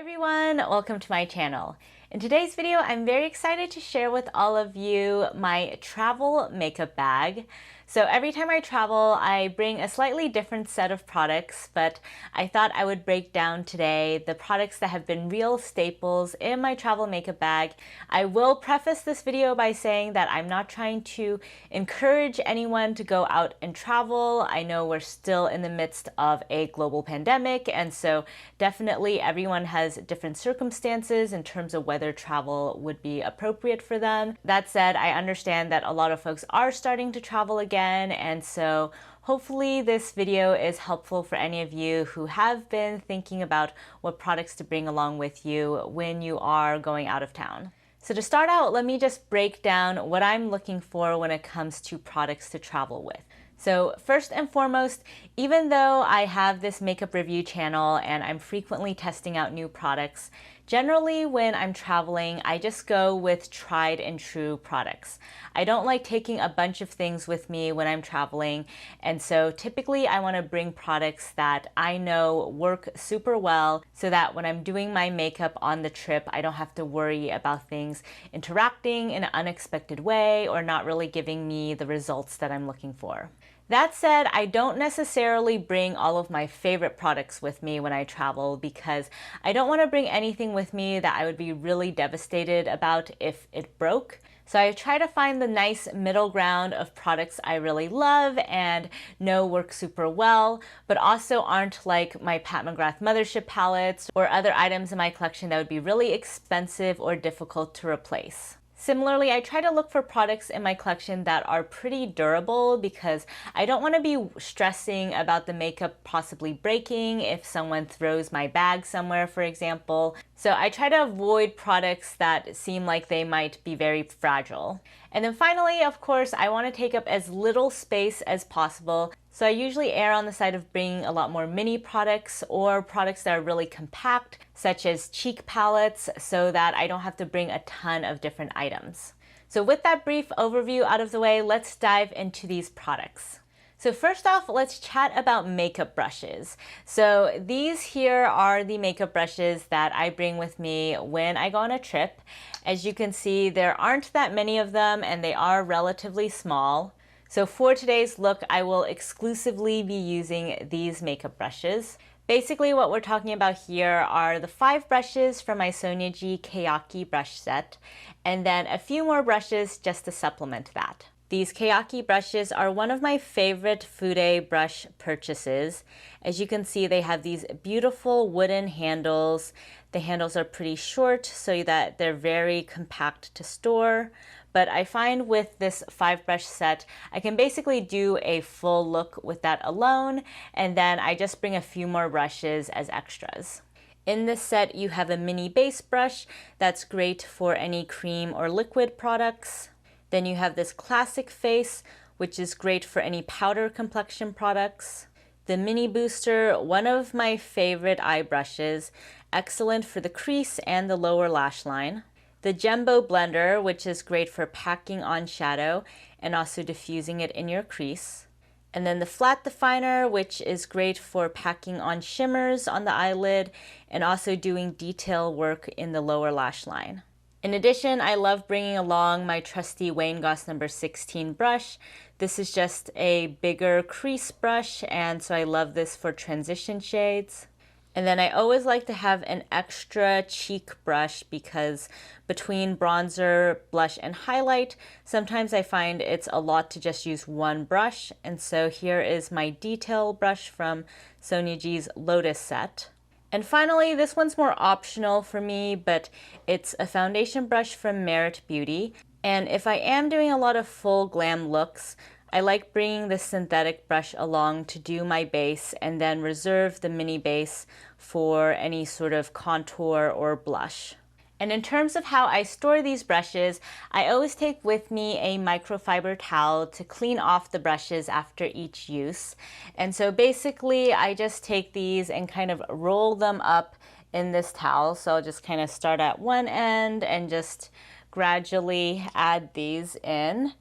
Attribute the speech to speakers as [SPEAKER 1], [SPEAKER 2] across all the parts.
[SPEAKER 1] everyone, welcome to my channel. In today's video, I'm very excited to share with all of you my travel makeup bag. So every time I travel, I bring a slightly different set of products, but I thought I would break down today the products that have been real staples in my travel makeup bag. I will preface this video by saying that I'm not trying to encourage anyone to go out and travel. I know we're still in the midst of a global pandemic, and so definitely everyone has different circumstances in terms of whether travel would be appropriate for them. That said, I understand that a lot of folks are starting to travel again, and so hopefully this video is helpful for any of you who have been thinking about what products to bring along with you when you are going out of town. So to start out, let me just break down what I'm looking for when it comes to products to travel with. So first and foremost, even though I have this makeup review channel and I'm frequently testing out new products, generally when I'm traveling, I just go with tried and true products. I don't like taking a bunch of things with me when I'm traveling, and so typically I want to bring products that I know work super well so that when I'm doing my makeup on the trip, I don't have to worry about things interacting in an unexpected way or not really giving me the results that I'm looking for. That said, I don't necessarily bring all of my favorite products with me when I travel because I don't want to bring anything with me that I would be really devastated about if it broke. So I try to find the nice middle ground of products I really love and know work super well, but also aren't like my Pat McGrath Mothership palettes or other items in my collection that would be really expensive or difficult to replace. Similarly, I try to look for products in my collection that are pretty durable because I don't want to be stressing about the makeup possibly breaking if someone throws my bag somewhere, for example. So I try to avoid products that seem like they might be very fragile. And then finally, of course, I want to take up as little space as possible. So I usually err on the side of bringing a lot more mini products or products that are really compact, such as cheek palettes, so that I don't have to bring a ton of different items. So with that brief overview out of the way, let's dive into these products. So first off, let's chat about makeup brushes. So these here are the makeup brushes that I bring with me when I go on a trip. As you can see, there aren't that many of them and they are relatively small. So for today's look, I will exclusively be using these makeup brushes. Basically what we're talking about here are the 5 brushes from my Sonia G Keyaki brush set, and then a few more brushes just to supplement that. These Keyaki brushes are one of my favorite Huda brush purchases. As you can see, they have these beautiful wooden handles. The handles are pretty short so that they're very compact to store. But I find with this 5 brush set, I can basically do a full look with that alone, and then I just bring a few more brushes as extras. In this set, you have a mini base brush that's great for any cream or liquid products. Then you have this classic face, which is great for any powder complexion products. The mini booster, one of my favorite eye brushes, excellent for the crease and the lower lash line. The Jumbo blender, which is great for packing on shadow and also diffusing it in your crease. And then the flat definer, which is great for packing on shimmers on the eyelid and also doing detail work in the lower lash line. In addition, I love bringing along my trusty Wayne Goss number 16 brush. This is just a bigger crease brush, and so I love this for transition shades. And then I always like to have an extra cheek brush because between bronzer, blush, and highlight, sometimes I find it's a lot to just use one brush. And so here is my detail brush from Sonia G's Lotus set. And finally, this one's more optional for me, but it's a foundation brush from Merit Beauty. And if I am doing a lot of full glam looks, I like bringing this synthetic brush along to do my base and then reserve the mini base for any sort of contour or blush. And in terms of how I store these brushes, I always take with me a microfiber towel to clean off the brushes after each use. And so basically I just take these and kind of roll them up in this towel. So I'll just kind of start at one end and just gradually add these in.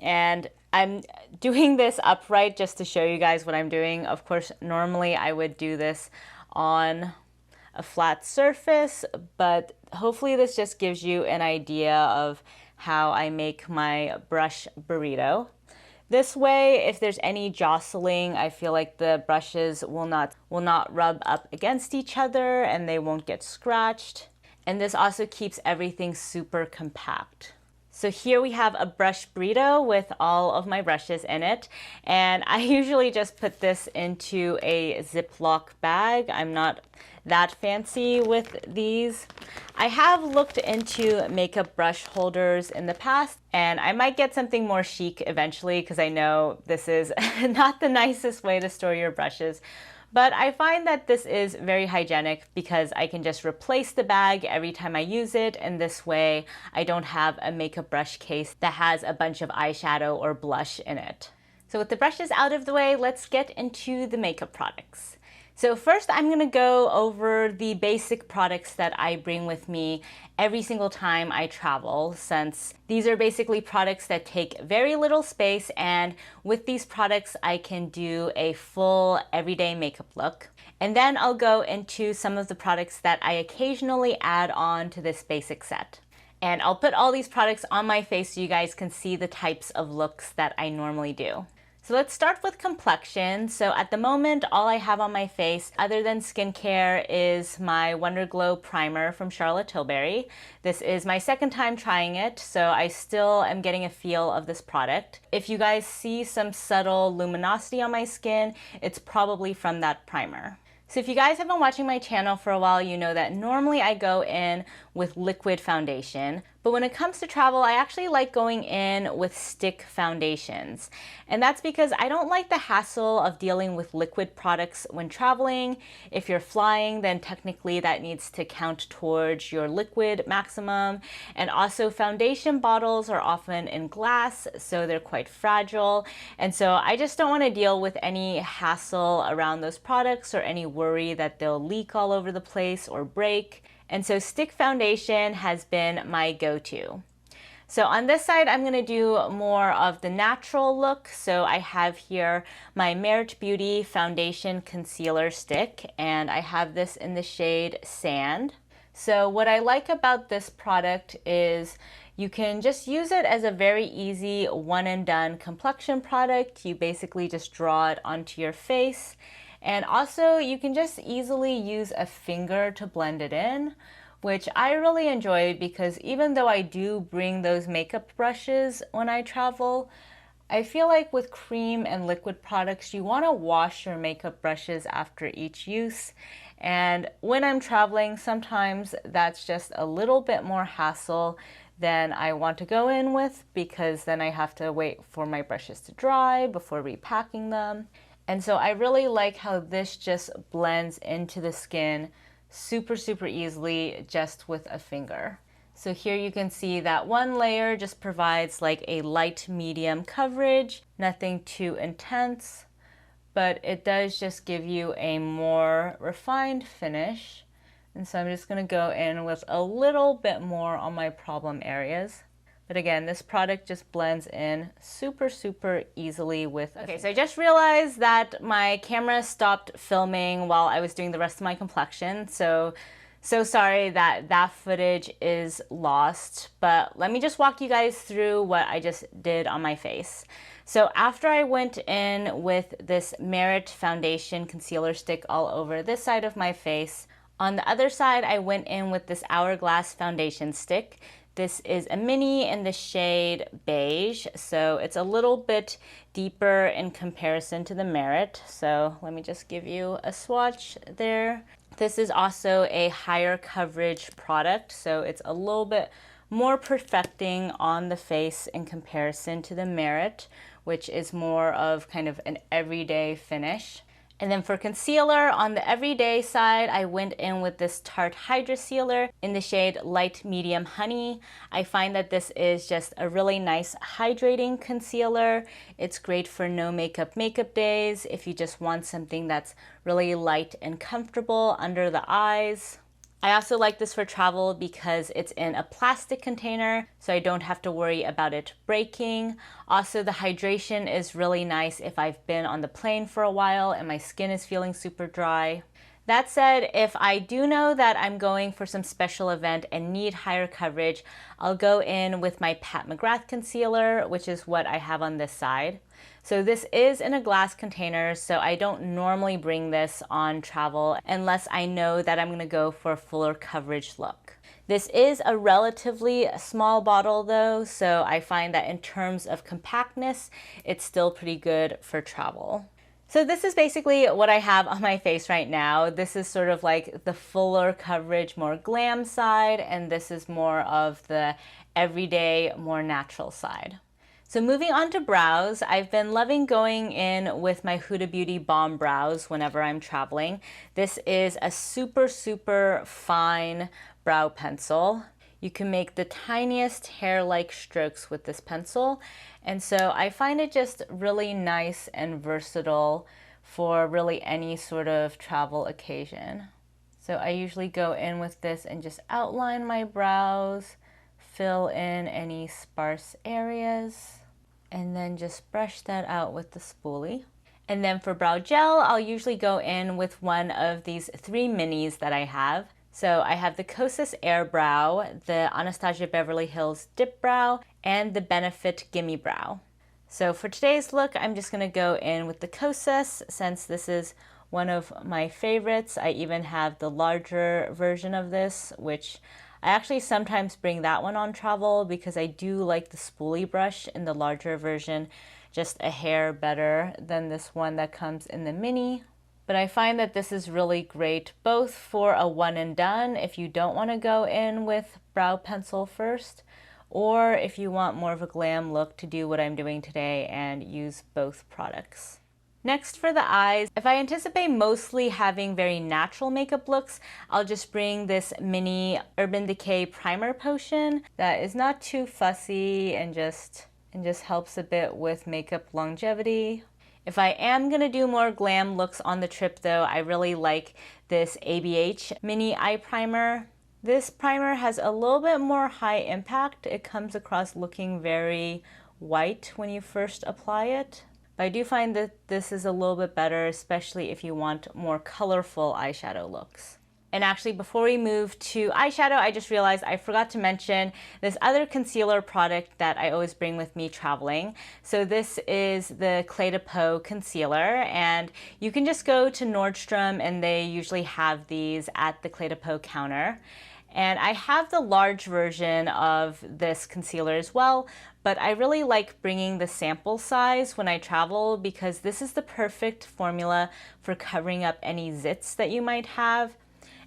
[SPEAKER 1] And I'm doing this upright just to show you guys what I'm doing. Of course, normally I would do this on a flat surface, but hopefully this just gives you an idea of how I make my brush burrito. This way, if there's any jostling, I feel like the brushes will not rub up against each other and they won't get scratched. And this also keeps everything super compact. So here we have a brush burrito with all of my brushes in it, and I usually just put this into a Ziploc bag. I'm not that fancy with these. I have looked into makeup brush holders in the past, and I might get something more chic eventually because I know this is not the nicest way to store your brushes. But I find that this is very hygienic because I can just replace the bag every time I use it, and this way I don't have a makeup brush case that has a bunch of eyeshadow or blush in it. So with the brushes out of the way, let's get into the makeup products. So first I'm going to go over the basic products that I bring with me every single time I travel, since these are basically products that take very little space, and with these products I can do a full everyday makeup look. And then I'll go into some of the products that I occasionally add on to this basic set. And I'll put all these products on my face so you guys can see the types of looks that I normally do. So let's start with complexion. So at the moment, all I have on my face, other than skincare, is my Wonder Glow primer from Charlotte Tilbury. This is my second time trying it, so I still am getting a feel of this product. If you guys see some subtle luminosity on my skin, it's probably from that primer. So if you guys have been watching my channel for a while, you know that normally I go in with liquid foundation, but when it comes to travel, I actually like going in with stick foundations. And that's because I don't like the hassle of dealing with liquid products when traveling. If you're flying, then technically that needs to count towards your liquid maximum. And also foundation bottles are often in glass, so they're quite fragile. And so I just don't want to deal with any hassle around those products or any worry that they'll leak all over the place or break. And so stick foundation has been my go-to. So on this side, I'm going to do more of the natural look. So I have here my Merit Beauty Foundation Concealer Stick, and I have this in the shade Sand. So what I like about this product is you can just use it as a very easy one and done complexion product. You basically just draw it onto your face. And also you can just easily use a finger to blend it in, which I really enjoy because even though I do bring those makeup brushes when I travel, I feel like with cream and liquid products, you want to wash your makeup brushes after each use. And when I'm traveling, sometimes that's just a little bit more hassle than I want to go in with, because then I have to wait for my brushes to dry before repacking them. And so I really like how this just blends into the skin super easily just with a finger. So here you can see that one layer just provides like a light medium coverage, nothing too intense, but it does just give you a more refined finish. And so I'm just going to go in with a little bit more on my problem areas. But again, this product just blends in super easily with. Okay, so I just realized that my camera stopped filming while I was doing the rest of my complexion. So sorry that that footage is lost, but let me just walk you guys through what I just did on my face. So after I went in with this Merit Foundation Concealer Stick all over this side of my face, on the other side I went in with this Hourglass Foundation Stick. This is a mini in the shade Beige, so it's a little bit deeper in comparison to the Merit. So let me just give you a swatch there. This is also a higher coverage product, so it's a little bit more perfecting on the face in comparison to the Merit, which is more of kind of an everyday finish. And then for concealer, on the everyday side, I went in with this Tarte Hydrocealer in the shade Light Medium Honey. I find that this is just a really nice hydrating concealer. It's great for no makeup days if you just want something that's really light and comfortable under the eyes. I also like this for travel because it's in a plastic container, so I don't have to worry about it breaking. Also, the hydration is really nice if I've been on the plane for a while and my skin is feeling super dry. That said, if I do know that I'm going for some special event and need higher coverage, I'll go in with my Pat McGrath concealer, which is what I have on this side. So this is in a glass container, so I don't normally bring this on travel unless I know that I'm going to go for a fuller coverage look. This is a relatively small bottle though, so I find that in terms of compactness, it's still pretty good for travel. So this is basically what I have on my face right now. This is sort of like the fuller coverage, more glam side, and this is more of the everyday, more natural side. So moving on to brows, I've been loving going in with my Huda Beauty Balm Brows whenever I'm traveling. This is a super, super fine brow pencil. You can make the tiniest hair-like strokes with this pencil. And so I find it just really nice and versatile for really any sort of travel occasion. So I usually go in with this and just outline my brows, fill in any sparse areas, and then just brush that out with the spoolie. And then for brow gel, I'll usually go in with one of these 3 minis that I have. So I have the Kosas Air Brow, the Anastasia Beverly Hills Dip Brow, and the Benefit Gimme Brow. So for today's look, I'm just going to go in with the Kosas since this is one of my favorites. I even have the larger version of this, which I actually sometimes bring that one on travel because I do like the spoolie brush in the larger version just a hair better than this one that comes in the mini. But I find that this is really great both for a one and done if you don't want to go in with brow pencil first, or if you want more of a glam look to do what I'm doing today and use both products. Next for the eyes, if I anticipate mostly having very natural makeup looks, I'll just bring this mini Urban Decay primer potion that is not too fussy and just helps a bit with makeup longevity. If I am going to do more glam looks on the trip though, I really like this ABH Mini Eye Primer. This primer has a little bit more high impact. It comes across looking very white when you first apply it. But I do find that this is a little bit better, especially if you want more colorful eyeshadow looks. And actually, before we move to eyeshadow, I just realized I forgot to mention this other concealer product that I always bring with me traveling. So this is the Clé de Peau concealer, and you can just go to Nordstrom and they usually have these at the Clé de Peau counter. And I have the large version of this concealer as well, but I really like bringing the sample size when I travel because this is the perfect formula for covering up any zits that you might have.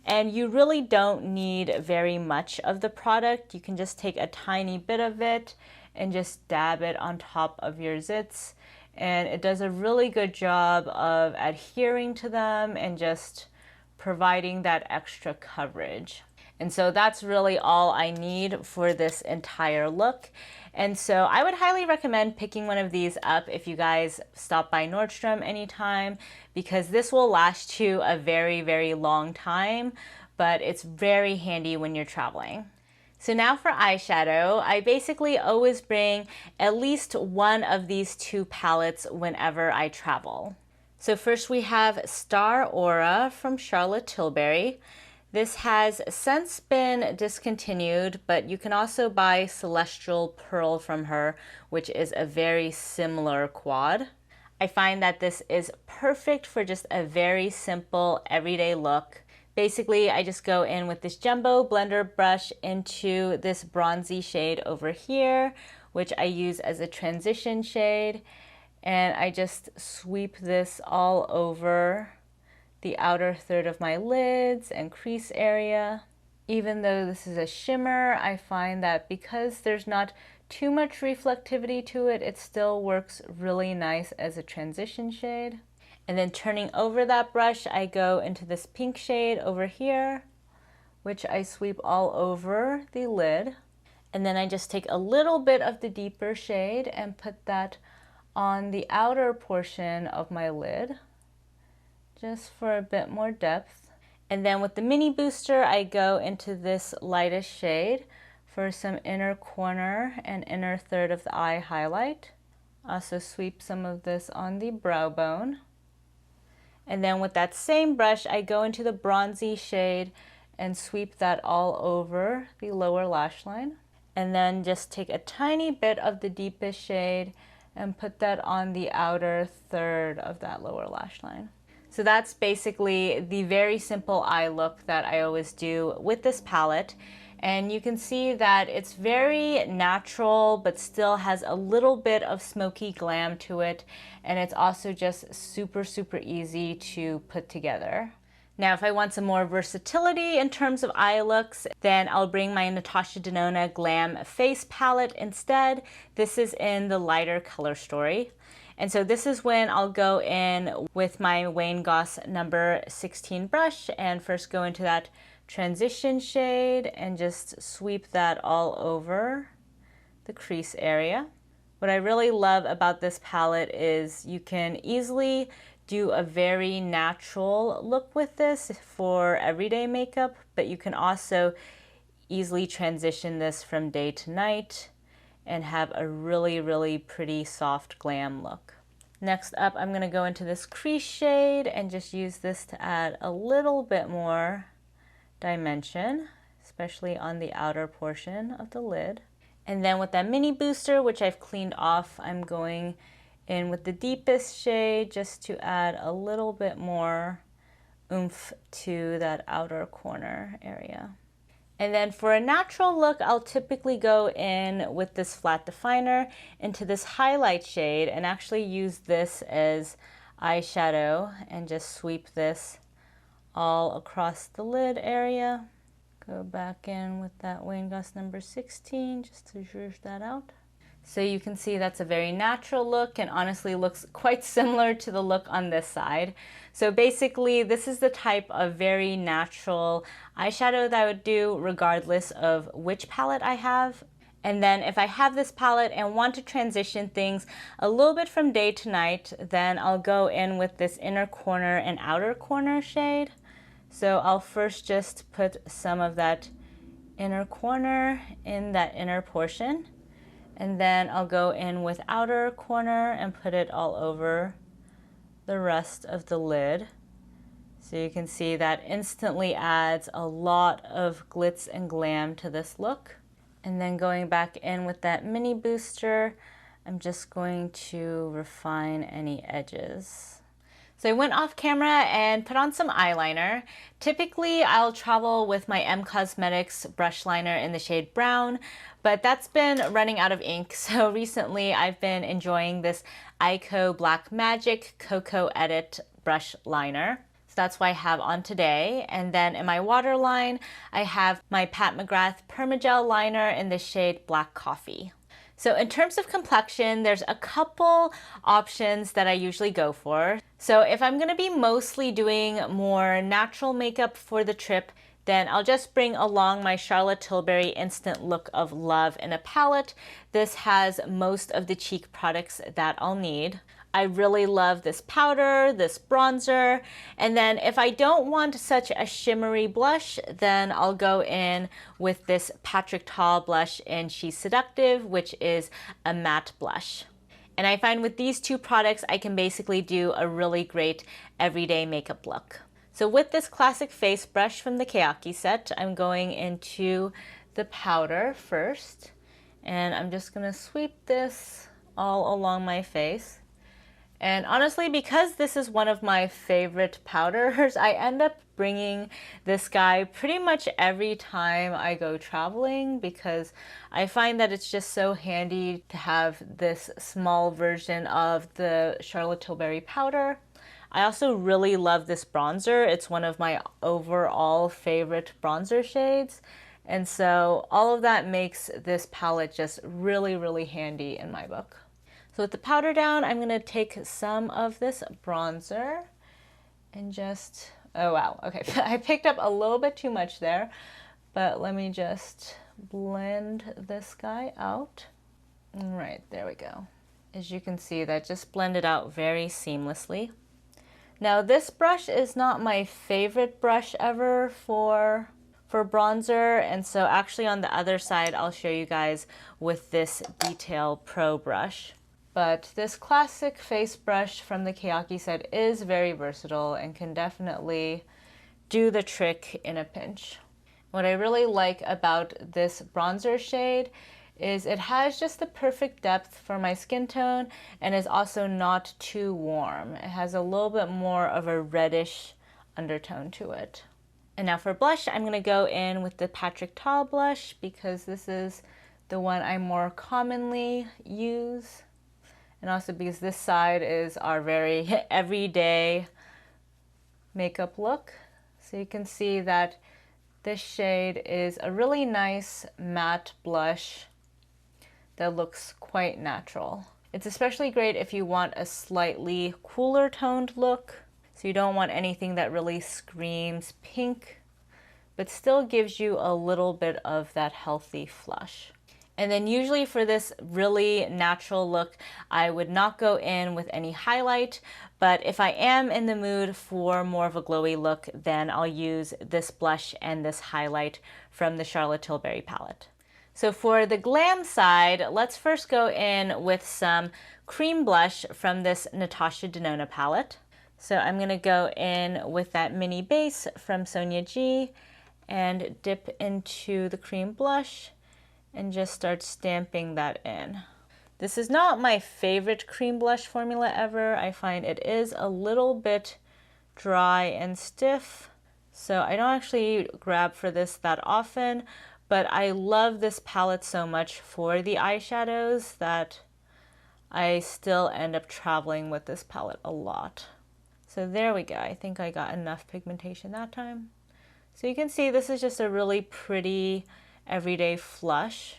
[SPEAKER 1] And you really don't need very much of the product. You can just take a tiny bit of it and just dab it on top of your zits. And it does a really good job of adhering to them and just providing that extra coverage. And so that's really all I need for this entire look. And so I would highly recommend picking one of these up if you guys stop by Nordstrom anytime, because this will last you a very, very long time, but it's very handy when you're traveling. So now for eyeshadow, I basically always bring at least one of these 2 palettes whenever I travel. So first we have Star Aura from Charlotte Tilbury. This has since been discontinued, but you can also buy Celestial Pearl from her, which is a very similar quad. I find that this is perfect for just a very simple everyday look. Basically, I just go in with this jumbo blender brush into this bronzy shade over here, which I use as a transition shade, and I just sweep this all over the outer third of my lids and crease area. Even though this is a shimmer, I find that because there's not too much reflectivity to it, it still works really nice as a transition shade. And then turning over that brush, I go into this pink shade over here, which I sweep all over the lid. And then I just take a little bit of the deeper shade and put that on the outer portion of my lid, just for a bit more depth. And then with the mini booster, I go into this lightest shade for some inner corner and inner third of the eye highlight. Also sweep some of this on the brow bone. And then with that same brush, I go into the bronzy shade and sweep that all over the lower lash line. And then just take a tiny bit of the deepest shade and put that on the outer third of that lower lash line. So that's basically the very simple eye look that I always do with this palette. And you can see that it's very natural, but still has a little bit of smoky glam to it. And it's also just super, super easy to put together. Now, if I want some more versatility in terms of eye looks, then I'll bring my Natasha Denona Glam Face Palette instead. This is in the lighter color story. And so this is when I'll go in with my Wayne Goss number 16 brush and first go into that transition shade and just sweep that all over the crease area. What I really love about this palette is you can easily do a very natural look with this for everyday makeup, but you can also easily transition this from day to night and have a really, really pretty soft glam look. Next up, I'm gonna go into this crease shade and just use this to add a little bit more dimension, especially on the outer portion of the lid. And then with that mini booster, which I've cleaned off, I'm going in with the deepest shade just to add a little bit more oomph to that outer corner area. And then for a natural look, I'll typically go in with this flat definer into this highlight shade and actually use this as eyeshadow and just sweep this all across the lid area. Go back in with that Wayne Goss number 16 just to zhuzh that out. So you can see that's a very natural look and honestly looks quite similar to the look on this side. So basically this is the type of very natural eyeshadow that I would do regardless of which palette I have. And then if I have this palette and want to transition things a little bit from day to night, then I'll go in with this inner corner and outer corner shade. So I'll first just put some of that inner corner in that inner portion. And then I'll go in with outer corner and put it all over the rest of the lid. So you can see that instantly adds a lot of glitz and glam to this look. And then going back in with that mini booster, I'm just going to refine any edges. So I went off camera and put on some eyeliner. Typically, I'll travel with my M Cosmetics brush liner in the shade brown, but that's been running out of ink. So recently, I've been enjoying this Eyeko Black Magic Cocoa Edit brush liner. So that's what I have on today. And then in my waterline, I have my Pat McGrath Permagel liner in the shade Black Coffee. So in terms of complexion, there's a couple options that I usually go for. So if I'm gonna be mostly doing more natural makeup for the trip, then I'll just bring along my Charlotte Tilbury Instant Look of Love in a palette. This has most of the cheek products that I'll need. I really love this powder, this bronzer, and then if I don't want such a shimmery blush, then I'll go in with this Patrick Ta blush in She's Seductive, which is a matte blush. And I find with these two products, I can basically do a really great everyday makeup look. So with this classic face brush from the Kayaki set, I'm going into the powder first, and I'm just gonna sweep this all along my face. And honestly, because this is one of my favorite powders, I end up bringing this guy pretty much every time I go traveling because I find that it's just so handy to have this small version of the Charlotte Tilbury powder. I also really love this bronzer. It's one of my overall favorite bronzer shades. And so all of that makes this palette just really, really handy in my book. So with the powder down, I'm gonna take some of this bronzer and just, oh wow, okay. I picked up a little bit too much there, but let me just blend this guy out. All right, there we go. As you can see, that just blended out very seamlessly. Now this brush is not my favorite brush ever for bronzer, and so actually on the other side, I'll show you guys with this Detail Pro brush. But this classic face brush from the Keyaki set is very versatile and can definitely do the trick in a pinch. What I really like about this bronzer shade is it has just the perfect depth for my skin tone and is also not too warm. It has a little bit more of a reddish undertone to it. And now for blush, I'm going to go in with the Patrick Ta blush because this is the one I more commonly use. And also because this side is our very everyday makeup look. So you can see that this shade is a really nice matte blush that looks quite natural. It's especially great if you want a slightly cooler toned look. So you don't want anything that really screams pink, but still gives you a little bit of that healthy flush. And then usually for this really natural look, I would not go in with any highlight, but if I am in the mood for more of a glowy look, then I'll use this blush and this highlight from the Charlotte Tilbury palette. So for the glam side, let's first go in with some cream blush from this Natasha Denona palette. So I'm gonna go in with that mini base from Sonia G and dip into the cream blush and just start stamping that in. This is not my favorite cream blush formula ever. I find it is a little bit dry and stiff, so I don't actually grab for this that often, but I love this palette so much for the eyeshadows that I still end up traveling with this palette a lot. So there we go. I think I got enough pigmentation that time. So you can see this is just a really pretty everyday flush.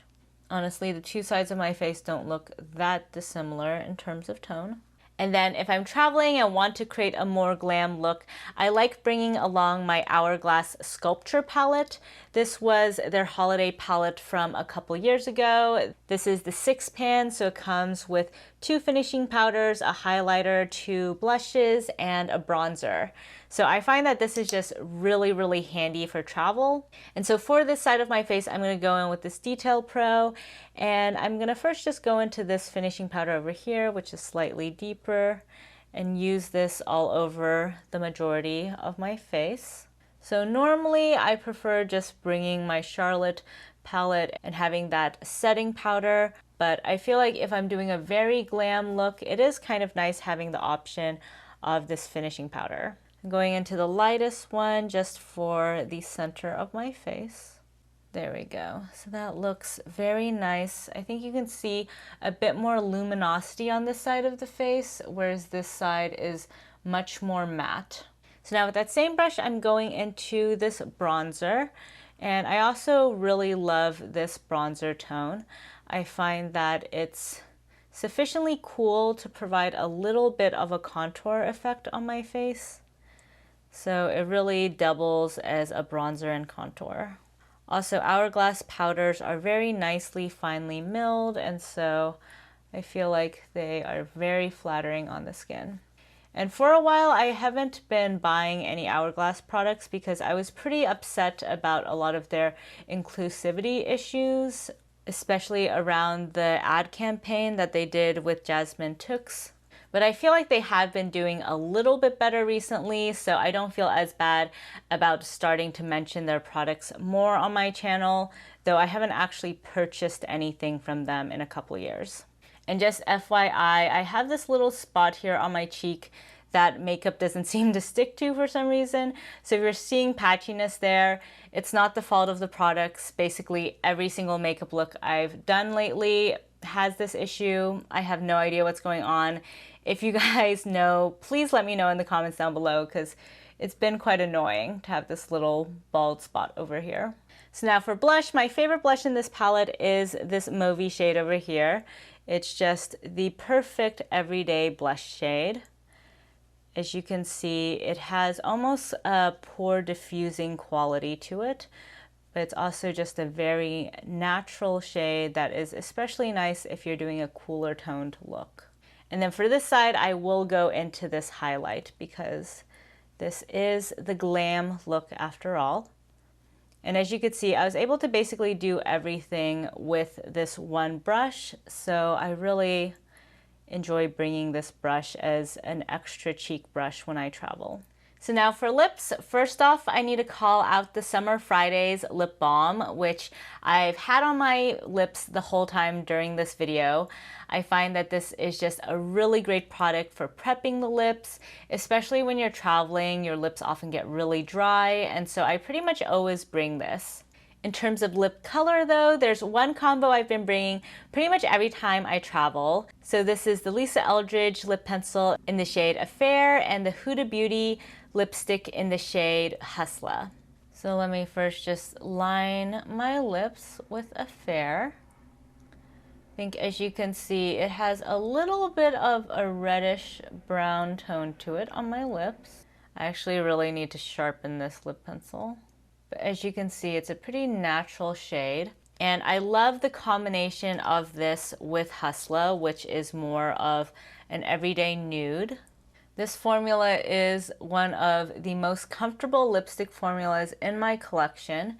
[SPEAKER 1] Honestly, the two sides of my face don't look that dissimilar in terms of tone. And then if I'm traveling and want to create a more glam look, I like bringing along my Hourglass Sculpture palette. This was their holiday palette from a couple years ago. This is the 6-pan, so it comes with 2 finishing powders, a highlighter, 2 blushes, and a bronzer. So I find that this is just really, really handy for travel. And so for this side of my face, I'm going to go in with this Detail Pro, and I'm going to first just go into this finishing powder over here, which is slightly deeper, and use this all over the majority of my face. So normally I prefer just bringing my Charlotte palette and having that setting powder, but I feel like if I'm doing a very glam look, it is kind of nice having the option of this finishing powder. I'm going into the lightest one just for the center of my face. There we go. So that looks very nice. I think you can see a bit more luminosity on this side of the face, whereas this side is much more matte. So now with that same brush, I'm going into this bronzer. And I also really love this bronzer tone. I find that it's sufficiently cool to provide a little bit of a contour effect on my face. So it really doubles as a bronzer and contour. Also, Hourglass powders are very nicely finely milled, and so I feel like they are very flattering on the skin. And for a while, I haven't been buying any Hourglass products because I was pretty upset about a lot of their inclusivity issues, especially around the ad campaign that they did with Jasmine Toux. But I feel like they have been doing a little bit better recently, so I don't feel as bad about starting to mention their products more on my channel, though I haven't actually purchased anything from them in a couple years. And just FYI, I have this little spot here on my cheek that makeup doesn't seem to stick to for some reason. So if you're seeing patchiness there, it's not the fault of the products. Basically, every single makeup look I've done lately has this issue. I have no idea what's going on. If you guys know, please let me know in the comments down below because it's been quite annoying to have this little bald spot over here. So now for blush, my favorite blush in this palette is this mauvey shade over here. It's just the perfect everyday blush shade. As you can see, it has almost a pore diffusing quality to it, but it's also just a very natural shade that is especially nice if you're doing a cooler toned look. And then for this side, I will go into this highlight because this is the glam look after all. And as you can see, I was able to basically do everything with this one brush. So I really enjoy bringing this brush as an extra cheek brush when I travel. So now for lips, first off, I need to call out the Summer Fridays lip balm, which I've had on my lips the whole time during this video. I find that this is just a really great product for prepping the lips, especially when you're traveling. Your lips often get really dry, and so I pretty much always bring this. In terms of lip color though, there's one combo I've been bringing pretty much every time I travel. So this is the Lisa Eldridge lip pencil in the shade Affair and the Huda Beauty lipstick in the shade Hustla. So let me first just line my lips with Affair. I think as you can see, it has a little bit of a reddish brown tone to it on my lips. I actually really need to sharpen this lip pencil. But as you can see, it's a pretty natural shade. And I love the combination of this with Hustla, which is more of an everyday nude. This formula is one of the most comfortable lipstick formulas in my collection.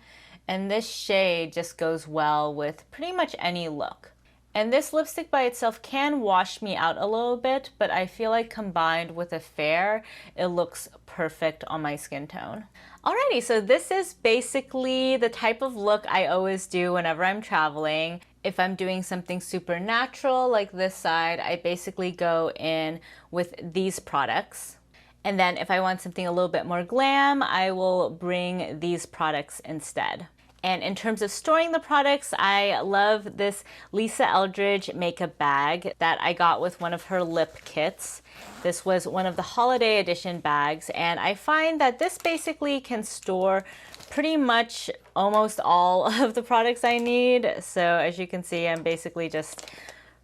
[SPEAKER 1] And this shade just goes well with pretty much any look. And this lipstick by itself can wash me out a little bit, but I feel like combined with Affair, it looks perfect on my skin tone. Alrighty, so this is basically the type of look I always do whenever I'm traveling. If I'm doing something super natural like this side, I basically go in with these products. And then if I want something a little bit more glam, I will bring these products instead. And in terms of storing the products, I love this Lisa Eldridge makeup bag that I got with one of her lip kits. This was one of the holiday edition bags, and I find that this basically can store pretty much almost all of the products I need. So as you can see, I'm basically just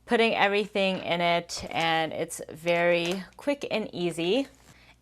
[SPEAKER 1] putting everything in it, and it's very quick and easy.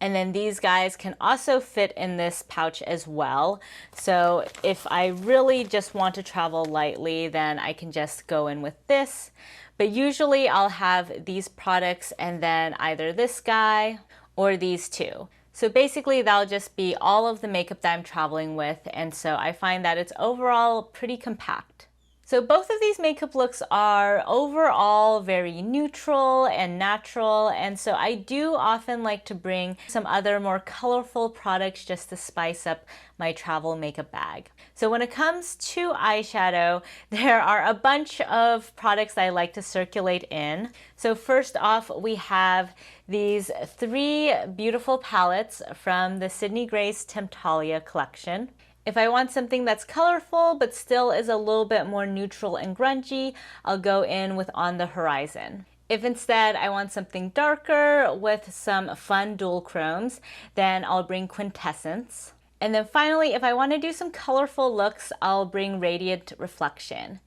[SPEAKER 1] And then these guys can also fit in this pouch as well. So if I really just want to travel lightly, then I can just go in with this. But usually I'll have these products and then either this guy or these two. So basically that'll just be all of the makeup that I'm traveling with. And so I find that it's overall pretty compact. So both of these makeup looks are overall very neutral and natural, and so I do often like to bring some other more colorful products just to spice up my travel makeup bag. So when it comes to eyeshadow, there are a bunch of products I like to circulate in. So first off, we have these 3 beautiful palettes from the Sydney Grace Temptalia collection. If I want something that's colorful but still is a little bit more neutral and grungy, I'll go in with On the Horizon. If instead I want something darker with some fun dual chromes, then I'll bring Quintessence. And then finally, if I want to do some colorful looks, I'll bring Radiant Reflection.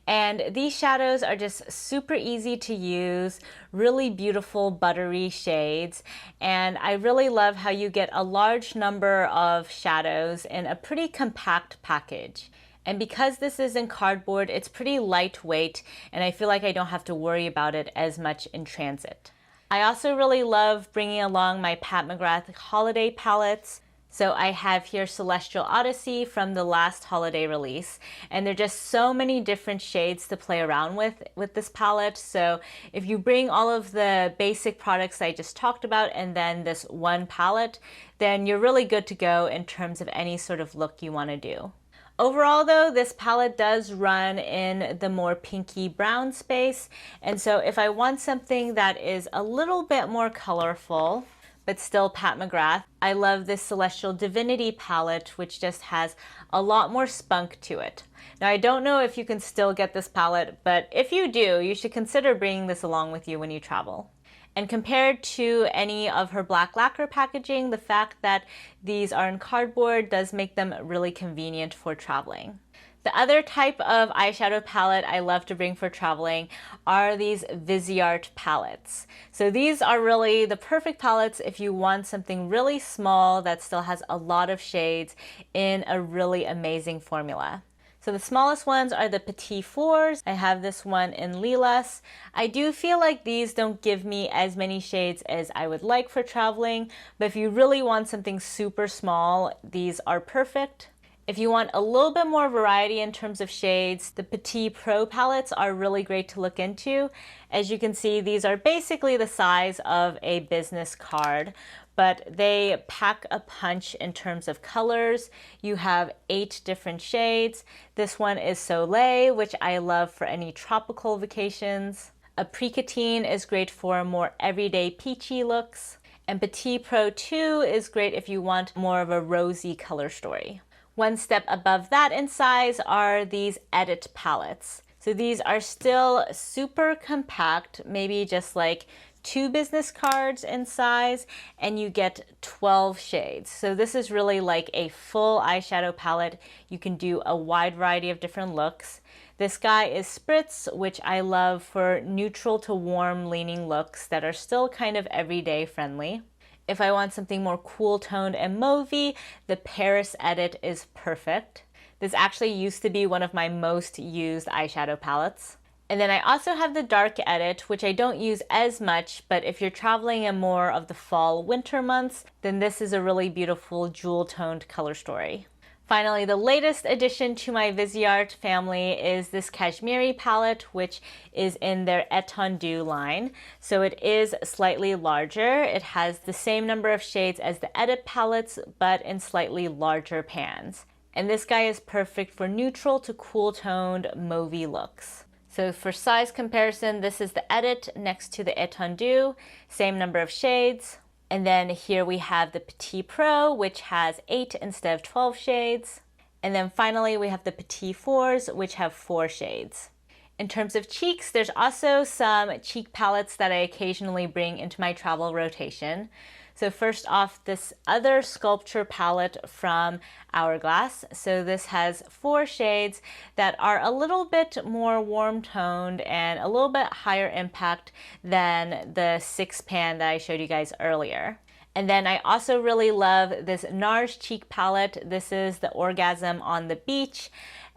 [SPEAKER 1] And these shadows are just super easy to use, really beautiful buttery shades. And I really love how you get a large number of shadows in a pretty compact package. And because this is in cardboard, it's pretty lightweight, and I feel like I don't have to worry about it as much in transit. I also really love bringing along my Pat McGrath holiday palettes. So I have here Celestial Odyssey from the last holiday release, and there are just so many different shades to play around with this palette. So if you bring all of the basic products I just talked about and then this one palette, then you're really good to go in terms of any sort of look you want to do. Overall though, this palette does run in the more pinky brown space, and so if I want something that is a little bit more colorful, but still Pat McGrath, I love this Celestial Divinity palette, which just has a lot more spunk to it. Now I don't know if you can still get this palette, but if you do, you should consider bringing this along with you when you travel. And compared to any of her black lacquer packaging, the fact that these are in cardboard does make them really convenient for traveling. The other type of eyeshadow palette I love to bring for traveling are these Viseart palettes. So these are really the perfect palettes if you want something really small that still has a lot of shades in a really amazing formula. So the smallest ones are the Petit Fours. I have this one in Lilas. I do feel like these don't give me as many shades as I would like for traveling, but if you really want something super small, these are perfect. If you want a little bit more variety in terms of shades, the Petit Pro palettes are really great to look into. As you can see, these are basically the size of a business card, but they pack a punch in terms of colors. You have 8 different shades. This one is Soleil, which I love for any tropical vacations. Apricotine is great for more everyday peachy looks. And Petit Pro 2 is great if you want more of a rosy color story. One step above that in size are these Edit palettes. So these are still super compact, maybe just like 2 business cards in size, and you get 12 shades. So this is really like a full eyeshadow palette. You can do a wide variety of different looks. This guy is Spritz, which I love for neutral to warm leaning looks that are still kind of everyday friendly. If I want something more cool toned and mauvey, the Paris Edit is perfect. This actually used to be one of my most used eyeshadow palettes. And then I also have the Dark Edit, which I don't use as much, but if you're traveling in more of the fall, winter months, then this is a really beautiful jewel toned color story. Finally, the latest addition to my Viseart family is this Cashmere palette, which is in their Étendue line. So it is slightly larger. It has the same number of shades as the Edit palettes, but in slightly larger pans. And this guy is perfect for neutral to cool toned mauvey looks. So for size comparison, this is the Edit next to the Étendue, same number of shades. And then here we have the Petit Pro, which has 8 instead of 12 shades. And then finally we have the Petit Fours, which have 4 shades. In terms of cheeks, there's also some cheek palettes that I occasionally bring into my travel rotation. So first off, this other sculpture palette from Hourglass. So this has 4 shades that are a little bit more warm toned and a little bit higher impact than the 6 pan that I showed you guys earlier. And then I also really love this NARS cheek palette. This is the Orgasm on the Beach,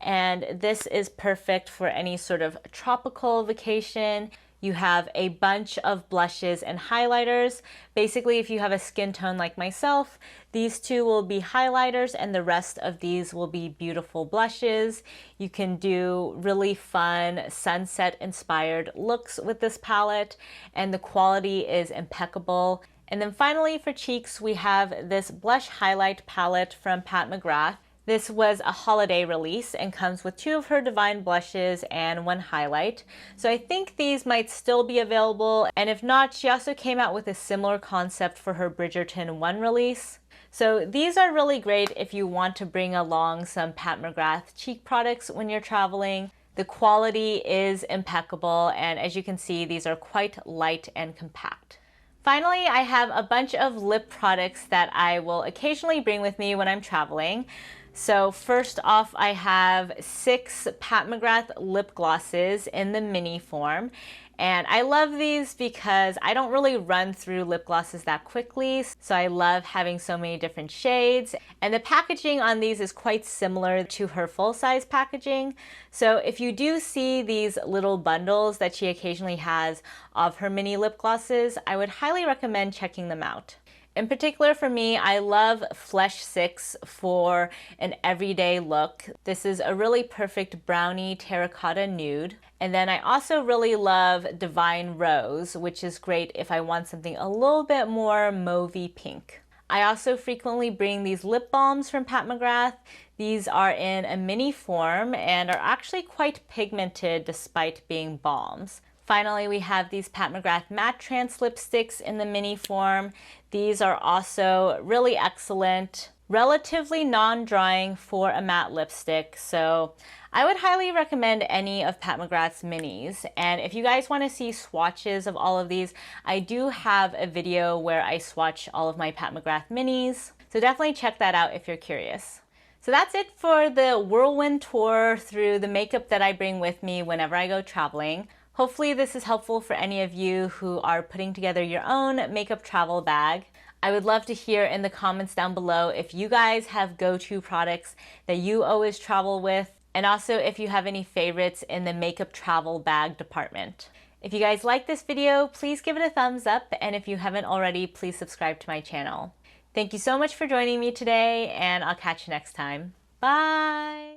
[SPEAKER 1] and this is perfect for any sort of tropical vacation. You have a bunch of blushes and highlighters. Basically, if you have a skin tone like myself, these 2 will be highlighters and the rest of these will be beautiful blushes. You can do really fun sunset inspired looks with this palette, and the quality is impeccable. And then finally for cheeks, we have this blush highlight palette from Pat McGrath. This was a holiday release and comes with 2 of her Divine blushes and 1 highlight. So I think these might still be available, and if not, she also came out with a similar concept for her Bridgerton 1 release. So these are really great if you want to bring along some Pat McGrath cheek products when you're traveling. The quality is impeccable, and as you can see, these are quite light and compact. Finally, I have a bunch of lip products that I will occasionally bring with me when I'm traveling. So first off, I have 6 Pat McGrath lip glosses in the mini form. And I love these because I don't really run through lip glosses that quickly. So I love having so many different shades. And the packaging on these is quite similar to her full-size packaging. So if you do see these little bundles that she occasionally has of her mini lip glosses, I would highly recommend checking them out. In particular for me, I love Flesh 6 for an everyday look. This is a really perfect brownie terracotta nude. And then I also really love Divine Rose, which is great if I want something a little bit more mauvey pink. I also frequently bring these lip balms from Pat McGrath. These are in a mini form and are actually quite pigmented despite being balms. Finally, we have these Pat McGrath Matte Trance lipsticks in the mini form. These are also really excellent, relatively non-drying for a matte lipstick. So I would highly recommend any of Pat McGrath's minis. And if you guys want to see swatches of all of these, I do have a video where I swatch all of my Pat McGrath minis. So definitely check that out if you're curious. So that's it for the whirlwind tour through the makeup that I bring with me whenever I go traveling. Hopefully this is helpful for any of you who are putting together your own makeup travel bag. I would love to hear in the comments down below if you guys have go-to products that you always travel with, and also if you have any favorites in the makeup travel bag department. If you guys like this video, please give it a thumbs up, and if you haven't already, please subscribe to my channel. Thank you so much for joining me today, and I'll catch you next time. Bye!